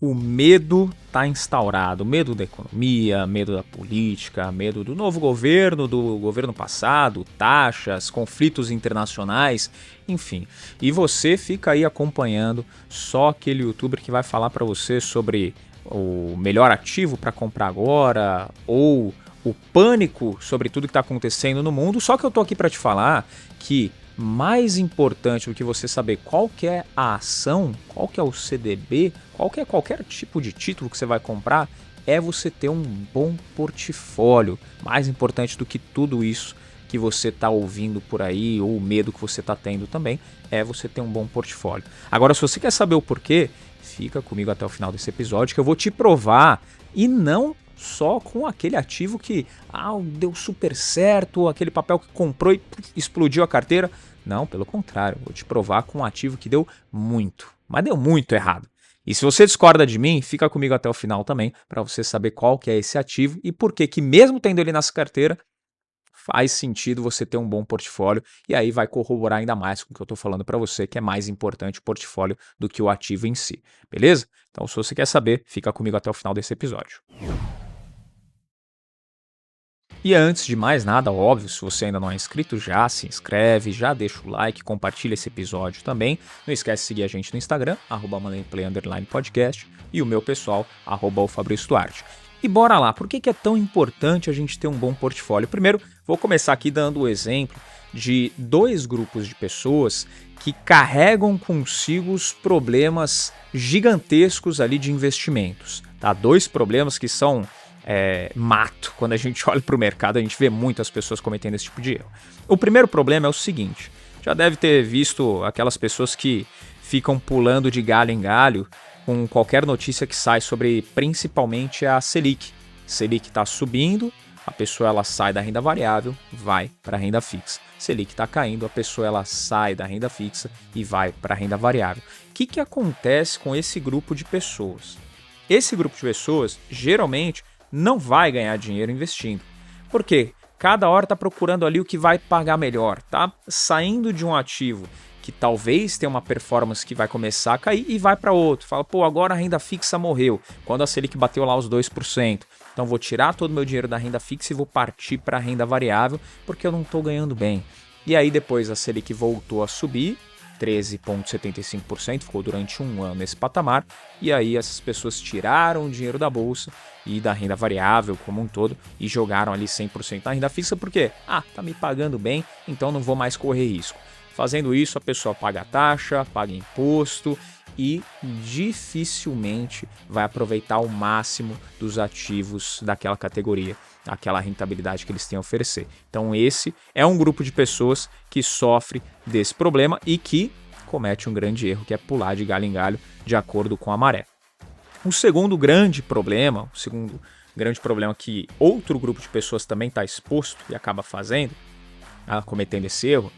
o medo está instaurado. Medo da economia, medo da política, medo do novo governo, do governo passado, taxas, conflitos internacionais, enfim. E você fica aí acompanhando só aquele youtuber que vai falar para você sobre o melhor ativo para comprar agora, ou o pânico sobre tudo que está acontecendo no mundo. Só que eu tô aqui para te falar que mais importante do que você saber qual que é a ação, qual que é o CDB, qual que é qualquer tipo de título que você vai comprar, é você ter um bom portfólio. Mais importante do que tudo isso que você está ouvindo por aí, ou o medo que você está tendo também, é você ter um bom portfólio. Agora, se você quer saber o porquê, fica comigo até o final desse episódio que eu vou te provar, e não só com aquele ativo que deu super certo, aquele papel que comprou e explodiu a carteira. Não, pelo contrário, vou te provar com um ativo que deu muito, mas deu muito errado. E se você discorda de mim, fica comigo até o final também, para você saber qual que é esse ativo e por que mesmo tendo ele nessa carteira, faz sentido você ter um bom portfólio, e aí vai corroborar ainda mais com o que eu estou falando para você, que é mais importante o portfólio do que o ativo em si, beleza? Então, se você quer saber, fica comigo até o final desse episódio. E antes de mais nada, óbvio, se você ainda não é inscrito, já se inscreve, já deixa o like, compartilha esse episódio também. Não esquece de seguir a gente no Instagram, @moneyplay_podcast, e o meu pessoal, @Fabrício_Duarte. E bora lá, por que é tão importante a gente ter um bom portfólio? Primeiro, vou começar aqui dando o exemplo de dois grupos de pessoas que carregam consigo os problemas gigantescos ali de investimentos. Tá? Dois problemas que são mato. Quando a gente olha para o mercado, a gente vê muitas pessoas cometendo esse tipo de erro. O primeiro problema é o seguinte: já deve ter visto aquelas pessoas que ficam pulando de galho em galho com qualquer notícia que sai sobre principalmente a Selic. Selic está subindo, a pessoa ela sai da renda variável, vai para a renda fixa. Selic está caindo, a pessoa ela sai da renda fixa e vai para a renda variável. O que acontece com esse grupo de pessoas? Esse grupo de pessoas, geralmente, não vai ganhar dinheiro investindo. Por quê? Cada hora está procurando ali o que vai pagar melhor, tá? Saindo de um ativo que talvez tenha uma performance que vai começar a cair e vai para outro. Fala, agora a renda fixa morreu, quando a Selic bateu lá os 2%. Então vou tirar todo o meu dinheiro da renda fixa e vou partir para a renda variável, porque eu não estou ganhando bem. E aí depois a Selic voltou a subir, 13,75%, ficou durante um ano nesse patamar, e aí essas pessoas tiraram o dinheiro da bolsa e da renda variável como um todo e jogaram ali 100% na renda fixa, porque, tá me pagando bem, então não vou mais correr risco. Fazendo isso, a pessoa paga taxa, paga imposto e dificilmente vai aproveitar o máximo dos ativos daquela categoria, aquela rentabilidade que eles têm a oferecer. Então esse é um grupo de pessoas que sofre desse problema e que comete um grande erro, que é pular de galho em galho de acordo com a maré. O segundo grande problema que outro grupo de pessoas também está exposto e acaba cometendo esse erro,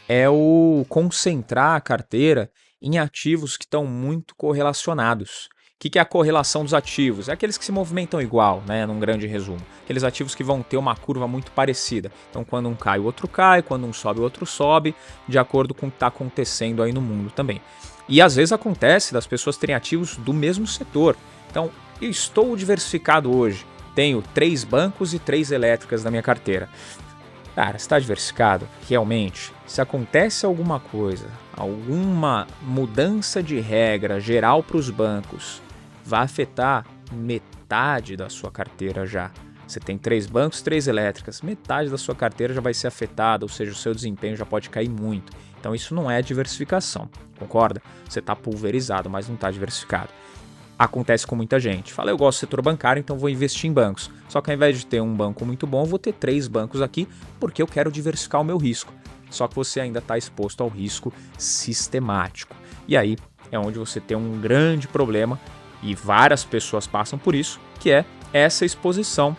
é o concentrar a carteira em ativos que estão muito correlacionados. O que é a correlação dos ativos? É aqueles que se movimentam igual, né, num grande resumo. Aqueles ativos que vão ter uma curva muito parecida. Então, quando um cai, o outro cai. Quando um sobe, o outro sobe, de acordo com o que está acontecendo aí no mundo também. E às vezes acontece das pessoas terem ativos do mesmo setor. Então, eu estou diversificado hoje. Tenho 3 bancos e 3 elétricas na minha carteira. Cara, está diversificado? Realmente? Se acontece alguma coisa, alguma mudança de regra geral para os bancos, vai afetar metade da sua carteira já. Você tem 3 bancos, 3 elétricas, metade da sua carteira já vai ser afetada, ou seja, o seu desempenho já pode cair muito. Então isso não é diversificação, concorda? Você está pulverizado, mas não está diversificado. Acontece com muita gente. Fala, eu gosto do setor bancário, então vou investir em bancos. Só que ao invés de ter um banco muito bom, eu vou ter 3 bancos aqui, porque eu quero diversificar o meu risco. Só que você ainda está exposto ao risco sistemático. E aí é onde você tem um grande problema, e várias pessoas passam por isso, que é essa exposição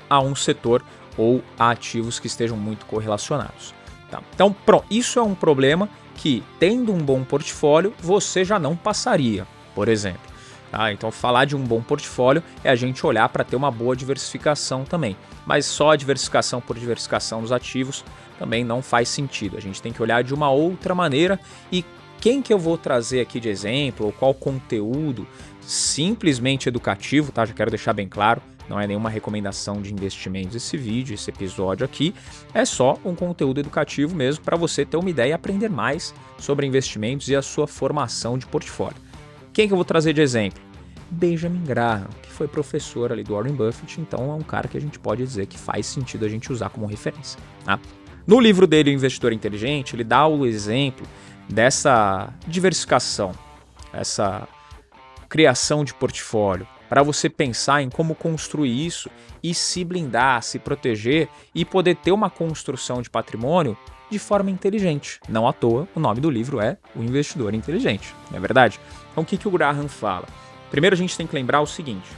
a um setor ou a ativos que estejam muito correlacionados. Tá? Então, isso é um problema que, tendo um bom portfólio, você já não passaria, por exemplo. Tá? Então, falar de um bom portfólio é a gente olhar para ter uma boa diversificação também. Mas só a diversificação por diversificação dos ativos também não faz sentido. A gente tem que olhar de uma outra maneira e Quem que eu vou trazer aqui de exemplo, ou qual conteúdo simplesmente educativo, tá? Já quero deixar bem claro, não é nenhuma recomendação de investimentos esse vídeo, esse episódio aqui, é só um conteúdo educativo mesmo para você ter uma ideia e aprender mais sobre investimentos e a sua formação de portfólio. Quem que eu vou trazer de exemplo? Benjamin Graham, que foi professor ali do Warren Buffett, então é um cara que a gente pode dizer que faz sentido a gente usar como referência, tá? No livro dele, O Investidor Inteligente, ele dá o exemplo dessa diversificação, essa criação de portfólio, para você pensar em como construir isso e se blindar, se proteger e poder ter uma construção de patrimônio de forma inteligente. Não à toa, o nome do livro é O Investidor Inteligente, não é verdade? Então o que o Graham fala? Primeiro a gente tem que lembrar o seguinte,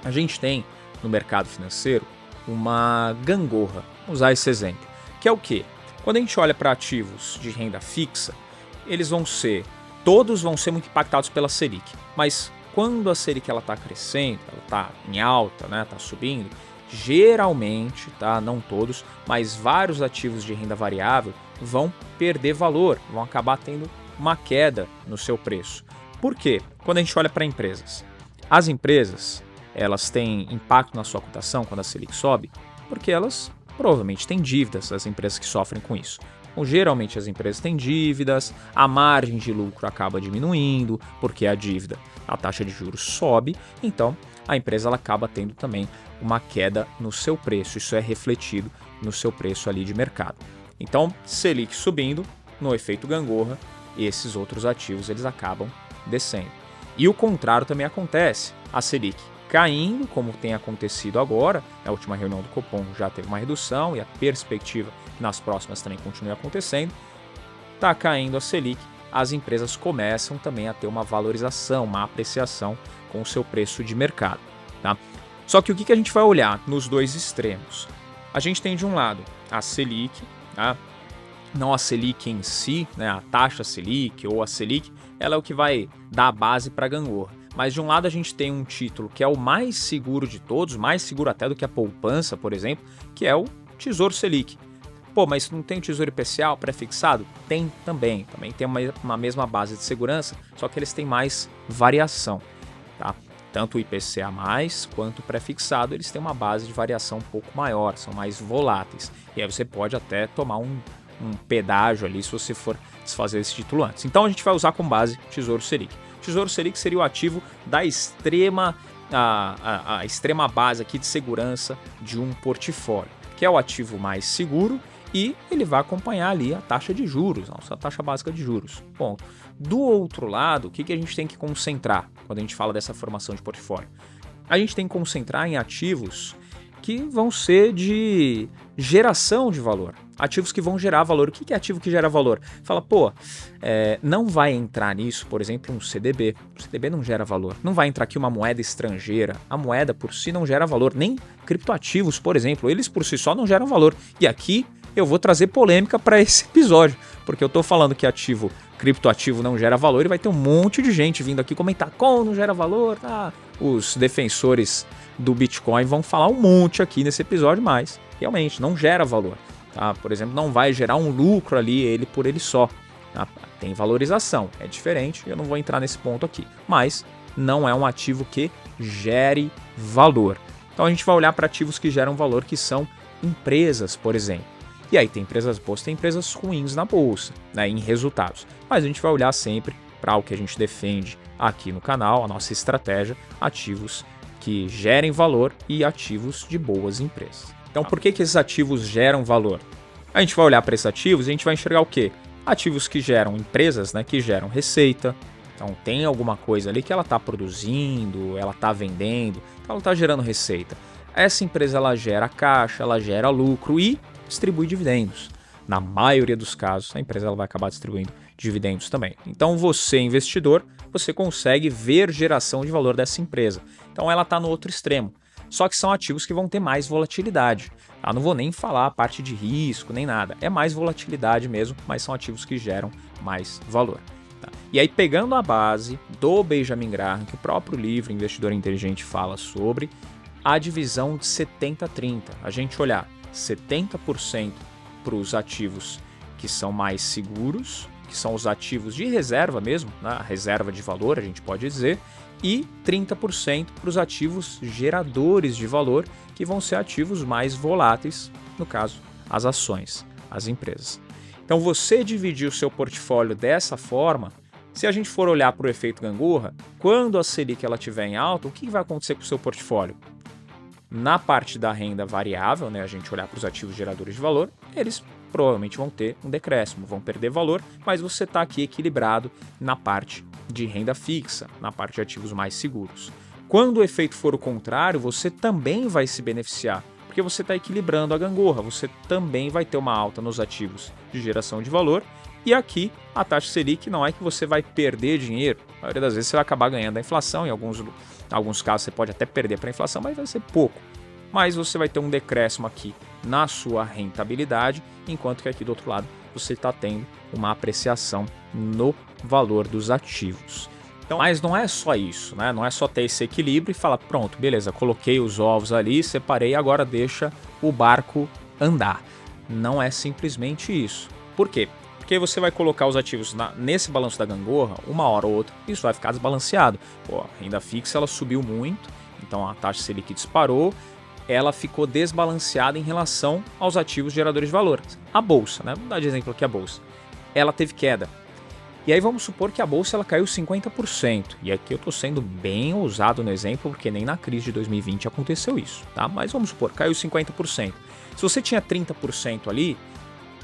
a gente tem no mercado financeiro uma gangorra, vamos usar esse exemplo, que é o quê? Quando a gente olha para ativos de renda fixa, todos vão ser muito impactados pela Selic, mas quando a Selic está crescendo, ela está em alta, né, está subindo, geralmente, tá, não todos, mas vários ativos de renda variável vão perder valor, vão acabar tendo uma queda no seu preço. Por quê? Quando a gente olha para empresas, as empresas elas têm impacto na sua cotação quando a Selic sobe, porque elas provavelmente têm dívidas, as empresas que sofrem com isso. Então, geralmente as empresas têm dívidas, a margem de lucro acaba diminuindo, porque a dívida, a taxa de juros sobe, então a empresa ela acaba tendo também uma queda no seu preço, isso é refletido no seu preço ali de mercado. Então, Selic subindo, no efeito gangorra, esses outros ativos eles acabam descendo. E o contrário também acontece, a Selic caindo, como tem acontecido agora, na última reunião do Copom já teve uma redução e a perspectiva que nas próximas também continue acontecendo, está caindo a Selic, as empresas começam também a ter uma valorização, uma apreciação com o seu preço de mercado. Tá? Só que o que a gente vai olhar nos dois extremos? A gente tem de um lado a Selic, tá? Não a Selic em si, né? A taxa Selic ou a Selic, ela é o que vai dar a base para a gangorra. Mas de um lado a gente tem um título que é o mais seguro de todos, mais seguro até do que a poupança, por exemplo, que é o Tesouro Selic. Pô, mas não tem o Tesouro IPCA, o pré-fixado? Tem também. Também tem uma mesma base de segurança, só que eles têm mais variação, tá? Tanto o IPCA+, quanto o pré-fixado, eles têm uma base de variação um pouco maior, são mais voláteis. E aí você pode até tomar um pedágio ali se você for desfazer esse título antes. Então a gente vai usar como base Tesouro Selic. Tesouro Selic seria o ativo da extrema base aqui de segurança de um portfólio, que é o ativo mais seguro e ele vai acompanhar ali a taxa de juros, a taxa básica de juros. Bom, do outro lado, o que a gente tem que concentrar quando a gente fala dessa formação de portfólio? A gente tem que concentrar em ativos que vão ser de geração de valor. Ativos que vão gerar valor. O que é ativo que gera valor? Fala, não vai entrar nisso, por exemplo, um CDB. O CDB não gera valor. Não vai entrar aqui uma moeda estrangeira. A moeda por si não gera valor. Nem criptoativos, por exemplo, eles por si só não geram valor. E aqui eu vou trazer polêmica para esse episódio, porque eu estou falando que criptoativo não gera valor e vai ter um monte de gente vindo aqui comentar como não gera valor. Os defensores do Bitcoin vão falar um monte aqui nesse episódio, mas realmente não gera valor. Tá? Por exemplo, não vai gerar um lucro ali ele por ele só. Tá? Tem valorização, é diferente, eu não vou entrar nesse ponto aqui, mas não é um ativo que gere valor. Então a gente vai olhar para ativos que geram valor, que são empresas, por exemplo. E aí tem empresas boas, tem empresas ruins na bolsa, né, em resultados. Mas a gente vai olhar sempre para o que a gente defende aqui no canal, a nossa estratégia, ativos que gerem valor e ativos de boas empresas. Então por que esses ativos geram valor? A gente vai olhar para esses ativos e a gente vai enxergar o quê? Ativos que geram empresas, né, que geram receita. Então tem alguma coisa ali que ela está produzindo, ela está vendendo, então ela está gerando receita. Essa empresa ela gera caixa, ela gera lucro e distribui dividendos. Na maioria dos casos, a empresa ela vai acabar distribuindo dividendos também. Então você, investidor, você consegue ver geração de valor dessa empresa. Então ela está no outro extremo. Só que são ativos que vão ter mais volatilidade. Eu não vou nem falar a parte de risco, nem nada. É mais volatilidade mesmo, mas são ativos que geram mais valor. Tá? E aí, pegando a base do Benjamin Graham, que o próprio livro Investidor Inteligente fala sobre, a divisão de 70-30. A gente olhar 70% para os ativos que são mais seguros que são os ativos de reserva mesmo, né? A reserva de valor, a gente pode dizer, e 30% para os ativos geradores de valor, que vão ser ativos mais voláteis, no caso, as ações, as empresas. Então, você dividir o seu portfólio dessa forma, se a gente for olhar para o efeito gangorra, quando a Selic ela estiver em alta, o que vai acontecer com o seu portfólio? Na parte da renda variável, né, a gente olhar para os ativos geradores de valor, eles provavelmente vão ter um decréscimo, vão perder valor, mas você está aqui equilibrado na parte de renda fixa, na parte de ativos mais seguros. Quando o efeito for o contrário, você também vai se beneficiar, porque você está equilibrando a gangorra, você também vai ter uma alta nos ativos de geração de valor, e aqui a taxa Selic não é que você vai perder dinheiro, a maioria das vezes você vai acabar ganhando a inflação, em alguns casos você pode até perder para a inflação, mas vai ser pouco. Mas você vai ter um decréscimo aqui na sua rentabilidade, enquanto que aqui do outro lado você está tendo uma apreciação no valor dos ativos. Então, mas não é só isso, né? Não é só ter esse equilíbrio e falar, pronto, beleza, coloquei os ovos ali, separei, agora deixa o barco andar. Não é simplesmente isso. Por quê? Porque você vai colocar os ativos nesse balanço da gangorra, uma hora ou outra, isso vai ficar desbalanceado. Pô, a renda fixa ela subiu muito, então a taxa Selic disparou, ela ficou desbalanceada em relação aos ativos geradores de valor. A bolsa, né? Vamos dar de exemplo aqui a bolsa. Ela teve queda. E aí vamos supor que a bolsa ela caiu 50%. E aqui eu estou sendo bem ousado no exemplo, porque nem na crise de 2020 aconteceu isso, tá? Mas vamos supor, caiu 50%. Se você tinha 30% ali,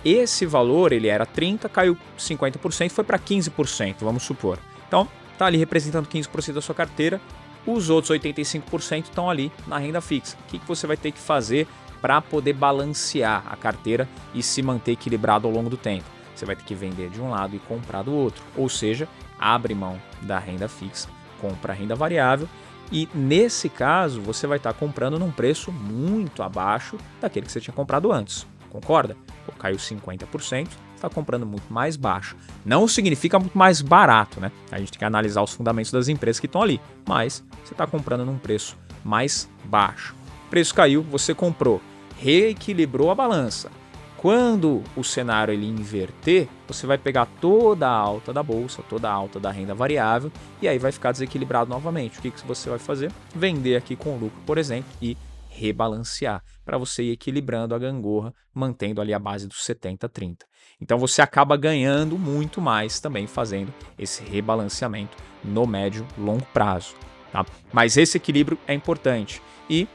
esse valor ele era 30%, caiu 50%, foi para 15%, vamos supor. Então, está ali representando 15% da sua carteira. Os outros 85% estão ali na renda fixa. O que você vai ter que fazer para poder balancear a carteira e se manter equilibrado ao longo do tempo? Você vai ter que vender de um lado e comprar do outro. Ou seja, abre mão da renda fixa, compra a renda variável e nesse caso você vai estar comprando num preço muito abaixo daquele que você tinha comprado antes. Concorda? Pô, caiu 50%, está comprando muito mais baixo. Não significa muito mais barato, né? A gente tem que analisar os fundamentos das empresas que estão ali, mas você está comprando num preço mais baixo. O preço caiu, você comprou, reequilibrou a balança. Quando o cenário ele inverter, você vai pegar toda a alta da bolsa, toda a alta da renda variável e aí vai ficar desequilibrado novamente. O que você vai fazer? Vender aqui com lucro, por exemplo, e rebalancear para você ir equilibrando a gangorra, mantendo ali a base dos 70-30. Então você acaba ganhando muito mais também fazendo esse rebalanceamento no médio e longo prazo. Tá? Mas esse equilíbrio é importante e,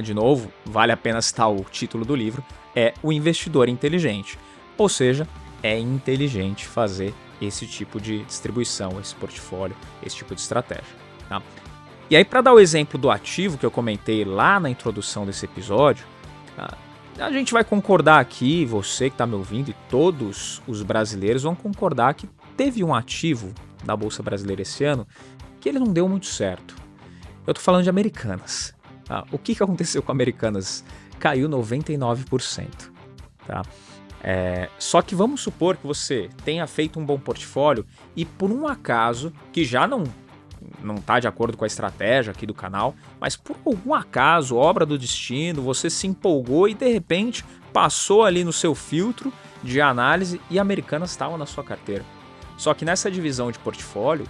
de novo, vale a pena citar o título do livro, é o investidor inteligente. Ou seja, é inteligente fazer esse tipo de distribuição, esse portfólio, esse tipo de estratégia. Tá? E aí, para dar o exemplo do ativo que eu comentei lá na introdução desse episódio, a gente vai concordar aqui, você que está me ouvindo e todos os brasileiros vão concordar que teve um ativo da Bolsa Brasileira esse ano que ele não deu muito certo. Eu estou falando de Americanas. Tá? O que aconteceu com Americanas? Caiu 99%. Tá? Só que vamos supor que você tenha feito um bom portfólio e por um acaso, que já não está de acordo com a estratégia aqui do canal, mas por algum acaso, obra do destino, você se empolgou e de repente passou ali no seu filtro de análise e Americanas estava na sua carteira. Só que nessa divisão de portfólio,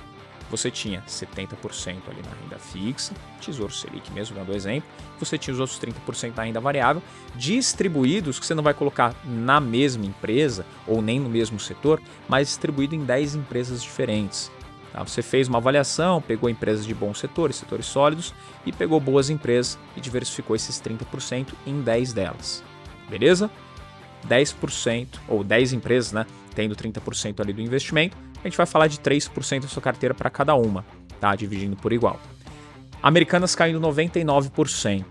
você tinha 70% ali na renda fixa, Tesouro Selic mesmo, dando exemplo, você tinha os outros 30% na renda variável, distribuídos, que você não vai colocar na mesma empresa ou nem no mesmo setor, mas distribuído em 10 empresas diferentes. Tá? Você fez uma avaliação, pegou empresas de bons setores, setores sólidos, e pegou boas empresas e diversificou esses 30% em 10 delas. Beleza? 10% ou 10 empresas, né, tendo 30% ali do investimento, a gente vai falar de 3% da sua carteira para cada uma, tá? Dividindo por igual. Americanas caindo 99%.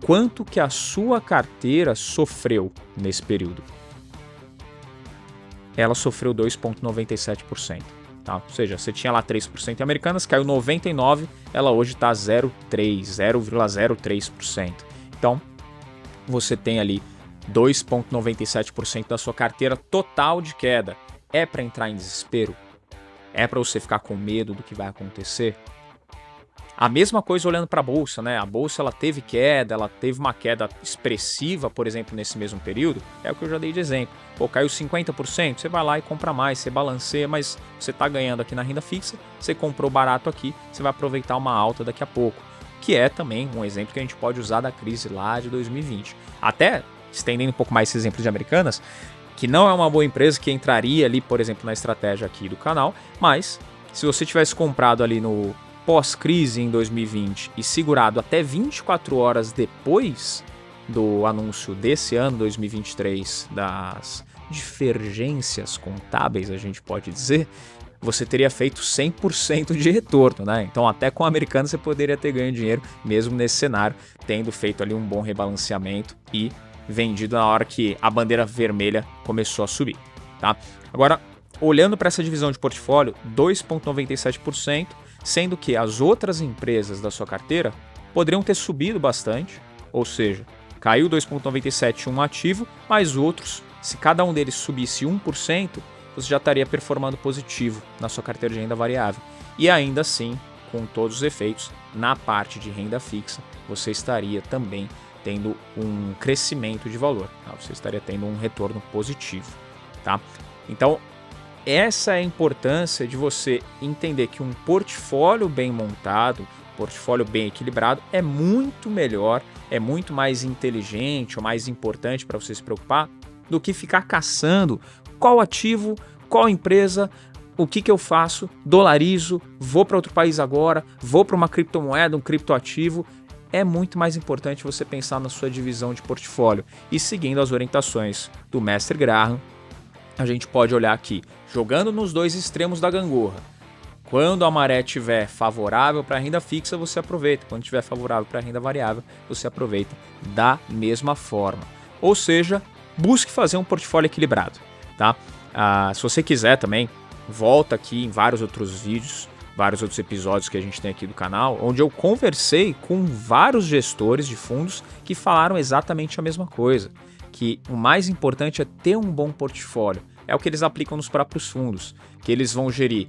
Quanto que a sua carteira sofreu nesse período? Ela sofreu 2,97%. Tá? Ou seja, você tinha lá 3% em Americanas, caiu 99%, ela hoje está 0,03%. Então, você tem ali 2,97% da sua carteira total de queda. É para entrar em desespero? É para você ficar com medo do que vai acontecer? A mesma coisa olhando para a bolsa, né? A bolsa ela teve queda, ela teve uma queda expressiva, por exemplo, nesse mesmo período. É o que eu já dei de exemplo. Pô, caiu 50%, você vai lá e compra mais, você balanceia, mas você está ganhando aqui na renda fixa, você comprou barato aqui, você vai aproveitar uma alta daqui a pouco. Que é também um exemplo que a gente pode usar da crise lá de 2020. Até estendendo um pouco mais esse exemplo de Americanas, que não é uma boa empresa que entraria ali, por exemplo, na estratégia aqui do canal, mas se você tivesse comprado ali no pós-crise em 2020 e segurado até 24 horas depois do anúncio desse ano, 2023, das divergências contábeis, a gente pode dizer, você teria feito 100% de retorno, né? Então até com a Americana você poderia ter ganho dinheiro, mesmo nesse cenário, tendo feito ali um bom rebalanceamento e vendido na hora que a bandeira vermelha começou a subir, tá? Agora, olhando para essa divisão de portfólio, 2,97%, sendo que as outras empresas da sua carteira poderiam ter subido bastante, ou seja, caiu 2,97% um ativo, mas outros, se cada um deles subisse 1%, você já estaria performando positivo na sua carteira de renda variável. E ainda assim, com todos os efeitos, na parte de renda fixa, você estaria também tendo um crescimento de valor, tá? Você estaria tendo um retorno positivo, tá? Então, essa é a importância de você entender que um portfólio bem montado, portfólio bem equilibrado, é muito melhor, é muito mais inteligente ou mais importante para você se preocupar do que ficar caçando qual ativo, qual empresa, o que eu faço, dolarizo, vou para outro país agora, vou para uma criptomoeda, um criptoativo. É muito mais importante você pensar na sua divisão de portfólio e seguindo as orientações do mestre Graham, a gente pode olhar aqui, jogando nos dois extremos da gangorra. Quando a maré estiver favorável para a renda fixa, você aproveita. Quando estiver favorável para a renda variável, você aproveita da mesma forma. Ou seja, busque fazer um portfólio equilibrado, tá? Se você quiser também, volta aqui em vários outros vídeos, vários outros episódios que a gente tem aqui do canal, onde eu conversei com vários gestores de fundos que falaram exatamente a mesma coisa, que o mais importante é ter um bom portfólio. É o que eles aplicam nos próprios fundos, que eles vão gerir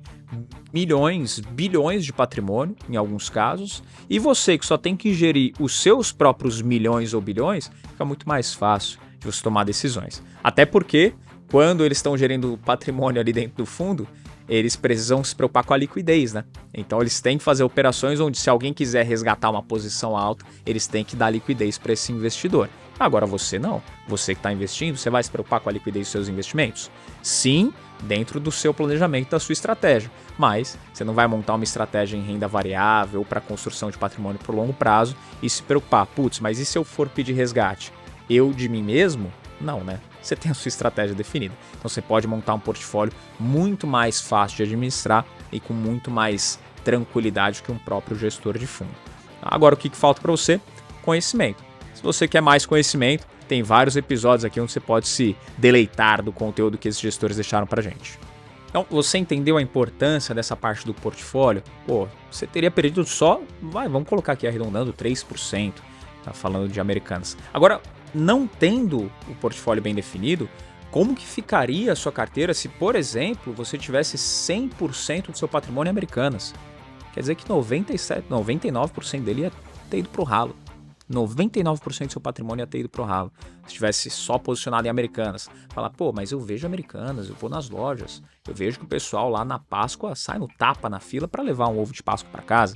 milhões, bilhões de patrimônio, em alguns casos, e você que só tem que gerir os seus próprios milhões ou bilhões, fica muito mais fácil de você tomar decisões. Até porque, quando eles estão gerindo patrimônio ali dentro do fundo, eles precisam se preocupar com a liquidez, né? Então eles têm que fazer operações onde, se alguém quiser resgatar uma posição alta, eles têm que dar liquidez para esse investidor. Agora você não. Você que está investindo, você vai se preocupar com a liquidez dos seus investimentos? Sim, dentro do seu planejamento, da sua estratégia. Mas você não vai montar uma estratégia em renda variável ou para construção de patrimônio por longo prazo e se preocupar, putz, mas e se eu for pedir resgate? Eu de mim mesmo? Não, né? Você tem a sua estratégia definida. Então você pode montar um portfólio muito mais fácil de administrar e com muito mais tranquilidade que um próprio gestor de fundo. Agora o que falta para você? Conhecimento. Se você quer mais conhecimento, tem vários episódios aqui onde você pode se deleitar do conteúdo que esses gestores deixaram para gente. Então, você entendeu a importância dessa parte do portfólio? Pô, você teria perdido só, vamos colocar aqui arredondando, 3%, tá falando de Americanas. Agora, não tendo o portfólio bem definido, como que ficaria a sua carteira se, por exemplo, você tivesse 100% do seu patrimônio em Americanas? Quer dizer que 99% dele ia ter ido pro ralo. 99% do seu patrimônio ia ter ido pro ralo. Se estivesse só posicionado em Americanas. Falar, pô, mas eu vejo Americanas, eu vou nas lojas, eu vejo que o pessoal lá na Páscoa sai no tapa na fila para levar um ovo de Páscoa para casa.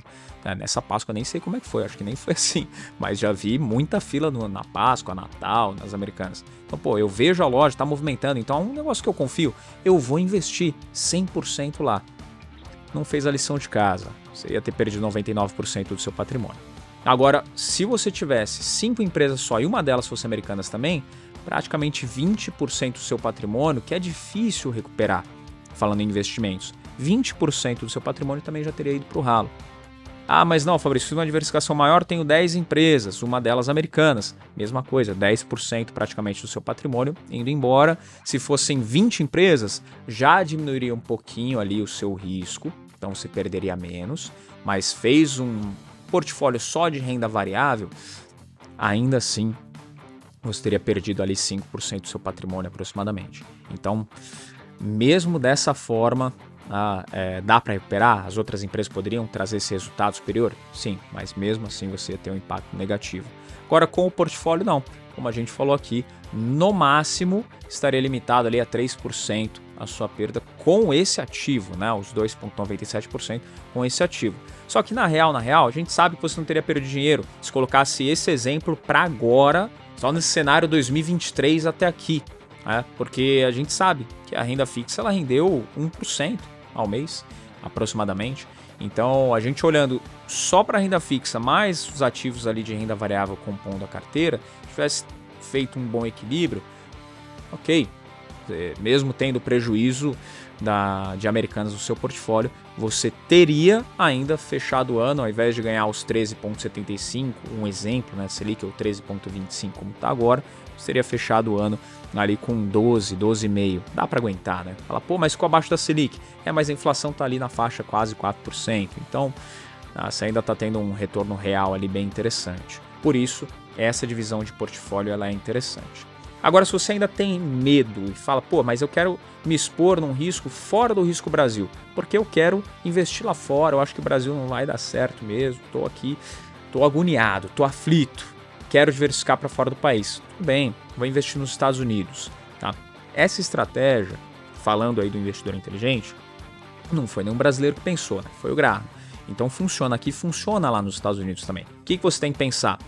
Nessa Páscoa eu nem sei como é que foi, acho que nem foi assim, mas já vi muita fila na Páscoa, Natal, nas Americanas. Então, pô, eu vejo a loja, tá movimentando, então é um negócio que eu confio, eu vou investir 100% lá. Não fez a lição de casa, você ia ter perdido 99% do seu patrimônio. Agora, se você tivesse 5 empresas só e uma delas fosse Americanas também, praticamente 20% do seu patrimônio, que é difícil recuperar, falando em investimentos, 20% do seu patrimônio também já teria ido para o ralo. Ah, mas não, Fabrício, fiz uma diversificação maior, tenho 10 empresas, uma delas Americanas. Mesma coisa, 10% praticamente do seu patrimônio indo embora. Se fossem 20 empresas, já diminuiria um pouquinho ali o seu risco, então você perderia menos, mas fez um portfólio só de renda variável, ainda assim você teria perdido ali 5% do seu patrimônio aproximadamente. Então, mesmo dessa forma, dá para recuperar? As outras empresas poderiam trazer esse resultado superior? Sim, mas mesmo assim você ia ter um impacto negativo. Agora, com o portfólio, não. Como a gente falou aqui, no máximo estaria limitado ali a 3% a sua perda com esse ativo, né? Os 2,97% com esse ativo. Só que na real, a gente sabe que você não teria perda de dinheiro se colocasse esse exemplo para agora, só nesse cenário 2023 até aqui. Porque a gente sabe que a renda fixa ela rendeu 1% ao mês, aproximadamente. Então, a gente olhando só para a renda fixa, mais os ativos ali de renda variável compondo a carteira, tivesse feito um bom equilíbrio, ok, mesmo tendo prejuízo de Americanas no seu portfólio, você teria ainda fechado o ano, ao invés de ganhar os 13,75, um exemplo, né, Selic ou 13,25 como está agora, você teria fechado o ano ali com 12,5. Dá para aguentar, né? Fala, pô, mas ficou abaixo da Selic. Mas a inflação está ali na faixa quase 4%. Então, você ainda está tendo um retorno real ali bem interessante. Por isso, essa divisão de portfólio ela é interessante. Agora, se você ainda tem medo e fala, pô, mas eu quero me expor num risco fora do risco Brasil, porque eu quero investir lá fora, eu acho que o Brasil não vai dar certo mesmo, estou aqui, estou agoniado, estou aflito, quero diversificar para fora do país. Tudo bem, vou investir nos Estados Unidos. Tá? Essa estratégia, falando aí do investidor inteligente, não foi nenhum brasileiro que pensou, né? Foi o Graham. Então funciona aqui, funciona lá nos Estados Unidos também. O que você tem que pensar?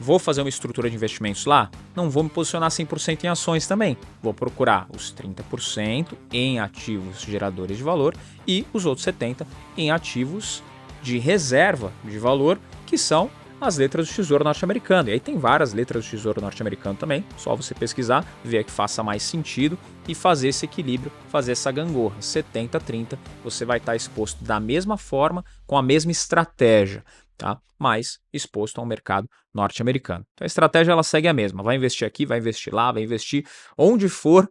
Vou fazer uma estrutura de investimentos lá? Não vou me posicionar 100% em ações também. Vou procurar os 30% em ativos geradores de valor e os outros 70% em ativos de reserva de valor, que são as letras do Tesouro Norte-Americano. E aí tem várias letras do Tesouro Norte-Americano também, só você pesquisar, ver a que faça mais sentido e fazer esse equilíbrio, fazer essa gangorra. 70-30, você vai estar exposto da mesma forma, com a mesma estratégia, tá? Mas exposto ao mercado norte-americano. Então a estratégia ela segue a mesma, vai investir aqui, vai investir lá, vai investir onde for,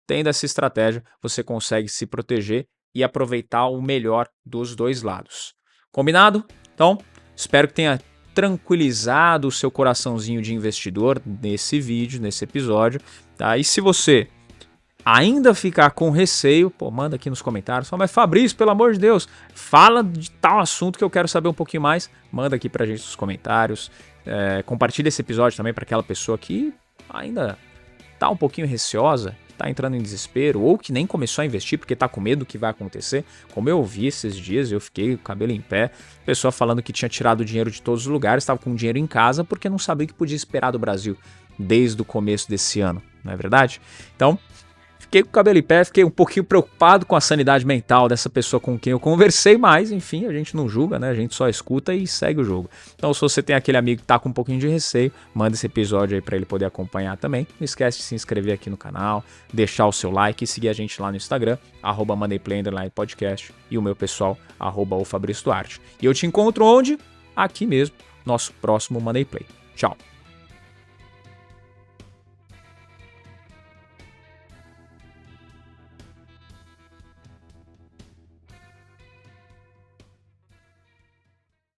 tendo essa estratégia, você consegue se proteger e aproveitar o melhor dos dois lados. Combinado? Então, espero que tenha tranquilizado o seu coraçãozinho de investidor nesse vídeo, nesse episódio, tá? E se você ainda ficar com receio, pô, manda aqui nos comentários, fala, mas Fabrício, pelo amor de Deus, fala de tal assunto que eu quero saber um pouquinho mais, manda aqui pra gente nos comentários, compartilha esse episódio também para aquela pessoa que ainda tá um pouquinho receosa, tá entrando em desespero, ou que nem começou a investir porque tá com medo do que vai acontecer, como eu ouvi esses dias, eu fiquei com o cabelo em pé, pessoa falando que tinha tirado dinheiro de todos os lugares, estava com dinheiro em casa porque não sabia o que podia esperar do Brasil desde o começo desse ano, não é verdade? Então, fiquei com o cabelo em pé, fiquei um pouquinho preocupado com a sanidade mental dessa pessoa com quem eu conversei, mas enfim, a gente não julga, né? A gente só escuta e segue o jogo. Então, se você tem aquele amigo que tá com um pouquinho de receio, manda esse episódio aí para ele poder acompanhar também. Não esquece de se inscrever aqui no canal, deixar o seu like e seguir a gente lá no Instagram, @MoneyPlay_podcast e o meu pessoal, @oFabrício Duarte. E eu te encontro onde? Aqui mesmo, nosso próximo Money Play. Tchau!